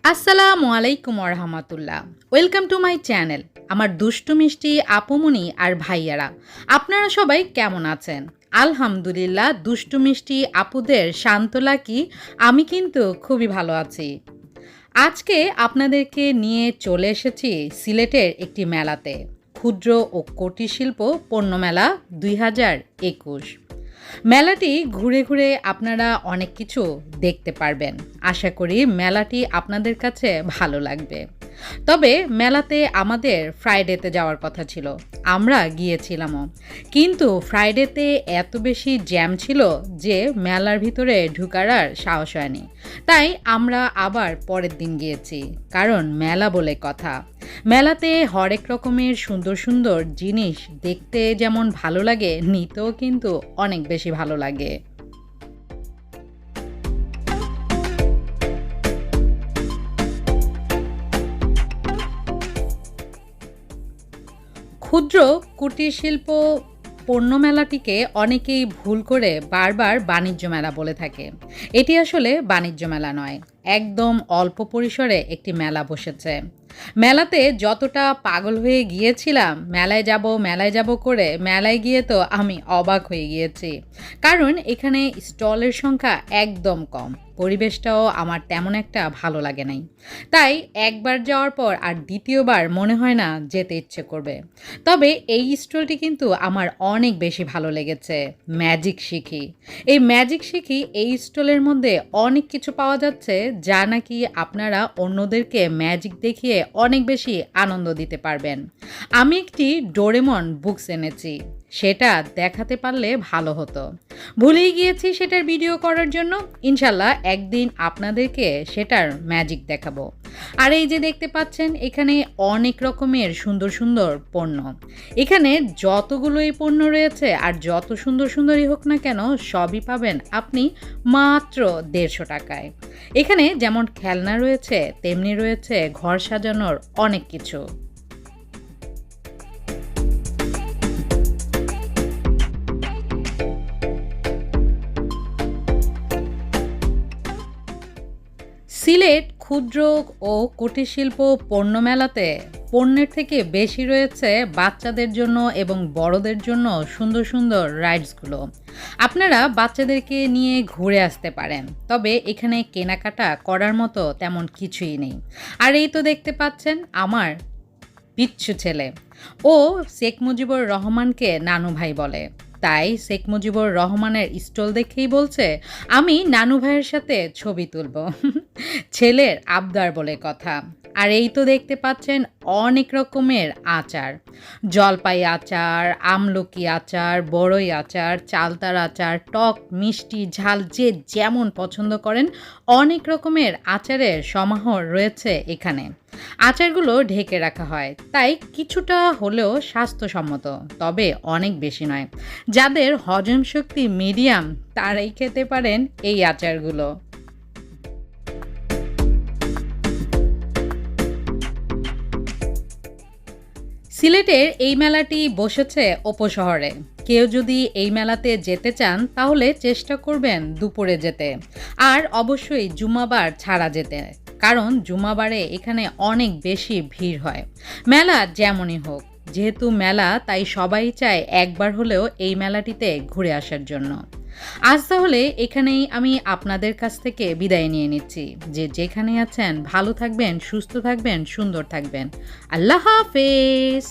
আসসালামু আলাইকুম ওরহামাতুল্লাহ। Welcome to my channel. আমার দুষ্টু মিষ্টি আপুমনি আর ভাইয়ারা, আপনারা সবাই কেমন আছেন? আলহামদুলিল্লাহ, দুষ্টু মিষ্টি আপুদের শান্ত লাকি আমি কিন্তু খুবই ভালো আছি। আজকে আপনাদেরকে নিয়ে চলে এসেছি সিলেটের একটি মেলাতে, ক্ষুদ্র ও কুটির শিল্প পণ্য মেলা 2021। মেলাটি ঘুরে ঘুরে আপনারা অনেক কিছু দেখতে পারবেন। আশা করি মেলাটি আপনাদের কাছে ভালো লাগবে। তবে মেলাতে আমাদের ফ্রাইডেতে যাওয়ার কথা ছিল, আমরা গিয়েছিলামও, কিন্তু ফ্রাইডেতে এত বেশি জ্যাম ছিল যে মেলার ভিতরে ঢুকার আর সাহস হয়নি। তাই আমরা আবার পরের দিন গিয়েছি, কারণ মেলা বলে কথা। মেলাতে হরেক রকমের সুন্দর সুন্দর জিনিস দেখতে যেমন ভালো লাগে, নিতেও কিন্তু অনেক বেশি ভালো লাগে। ক্ষুদ্র কুটির শিল্প পণ্য মেলাটিকে অনেকেই ভুল করে বারবার বাণিজ্য মেলা বলে থাকে। এটি আসলে বাণিজ্য মেলা নয়, একদম অল্প পরিসরে একটি মেলা বসেছে। মেলাতে যতটা পাগল হয়ে গিয়েছিলাম মেলায় যাব করে, মেলায় গিয়ে তো আমি অবাক হয়ে গিয়েছি। কারণ এখানে স্টলের সংখ্যা একদম কম, পরিবেশটাও আমার তেমন একটা ভালো লাগে নাই। তাই একবার যাওয়ার পর আর দ্বিতীয়বার মনে হয় না যেতে ইচ্ছে করবে। তবে এই স্টলটি কিন্তু আমার অনেক বেশি ভালো লেগেছে, ম্যাজিক শিখি। এই স্টলের মধ্যে অনেক কিছু পাওয়া যাচ্ছে, যা নাকি আপনারা অন্যদেরকে ম্যাজিক দেখিয়ে অনেক বেশি আনন্দ দিতে পারবেন। আমি একটি ডোরেমন বুকস এনেছি, সেটা দেখাতে পারলে ভালো হতো। ভুলেই গিয়েছি সেটার ভিডিও করার জন্য। ইনশাল্লাহ একদিন আপনাদেরকে সেটার ম্যাজিক দেখাবো। আর এই যে দেখতে পাচ্ছেন, এখানে অনেক রকমের সুন্দর সুন্দর পণ্য। এখানে যতগুলোই পণ্য রয়েছে আর যত সুন্দর সুন্দরই হোক না কেন, সবই পাবেন আপনি মাত্র 150 টাকায়। এখানে যেমন খেলনা রয়েছে, তেমনি রয়েছে ঘর সাজানোর অনেক কিছু। সিলেট ক্ষুদ্র ও কুটির শিল্প পণ্য মেলাতে পণ্যের থেকে বেশি রয়েছে বাচ্চাদের জন্য এবং বড়দের জন্য সুন্দর সুন্দর রাইডসগুলো। আপনারা বাচ্চাদেরকে নিয়ে ঘুরে আসতে পারেন, তবে এখানে কেনাকাটা করার মতো তেমন কিছুই নেই। আর এই তো দেখতে পাচ্ছেন আমার পিচ্ছু ছেলে, ও শেখ মুজিবুর রহমানকে নানু ভাই বলে। তাই শেখ মুজিবুর রহমানের স্টল দেখেই বলছে আমি নানু ভাইয়ের সাথে ছবি তুলব। ছেলের আবদার বলে কথা। আর এই তো দেখতে পাচ্ছেন অনেক রকমের আচার, জলপাই আচার, আমলকি আচার, বড়ই আচার, চালতার আচার, টক মিষ্টি ঝাল যে যেমন পছন্দ করেন, অনেক রকমের আচারের সমাহার রয়েছে এখানে। আচারগুলো ঢেকে রাখা হয়, তাই কিছুটা হলেও স্বাস্থ্যসম্মত, তবে অনেক বেশি নয়। যাদের হজম শক্তি মিডিয়াম তারাই খেতে পারেন এই আচারগুলো। সিলেটের এই মেলাটি বসেছে উপশহরে। কেউ যদি এই মেলাতে যেতে চান তাহলে চেষ্টা করবেন দুপুরে যেতে, আর অবশ্যই জুমাবার ছাড়া যেতে, কারণ জুমাবারে এখানে অনেক বেশি ভিড় হয়। মেলা যেমনই হোক, যেহেতু মেলা, তাই সবাই চায় একবার হলেও এই মেলাটিতে ঘুরে আসার জন্য। আজ তাহলে এখানেই আমি আপনাদের কাছ থেকে বিদায় নিয়ে নিচ্ছি। যে যেখানে আছেন ভালো থাকবেন, সুস্থ থাকবেন, সুন্দর থাকবেন। আল্লাহ হাফেজ।